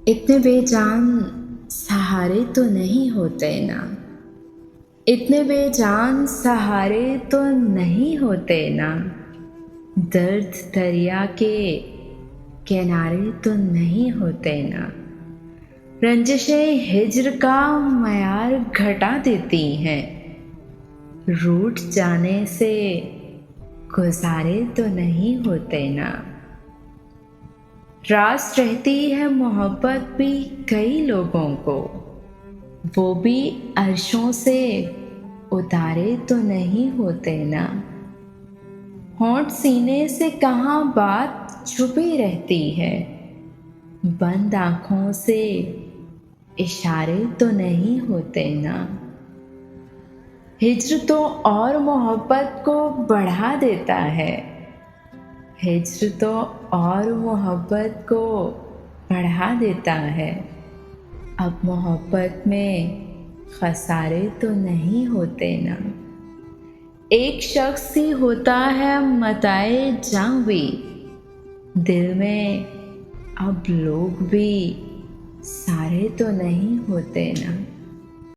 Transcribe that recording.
इतने बेजान सहारे तो नहीं होते ना, इतने बेजान सहारे तो नहीं होते ना, दर्द दरिया के किनारे तो नहीं होते ना। रंजिशें हिज्र का मयार घटा देती हैं, रूठ जाने से गुजारे तो नहीं होते ना। रास रहती है मोहब्बत भी कई लोगों को, वो भी अर्शों से उतारे तो नहीं होते ना। होंठ सीने से कहाँ बात छुपी रहती है, बंद आँखों से इशारे तो नहीं होते ना। हिज्र तो और मोहब्बत को बढ़ा देता है, हिज्र तो और मोहब्बत को बढ़ा देता है। अब मोहब्बत में खसारे तो नहीं होते ना। एक शख्स ही होता है मताए जां भी, दिल में अब लोग भी सारे तो नहीं होते ना।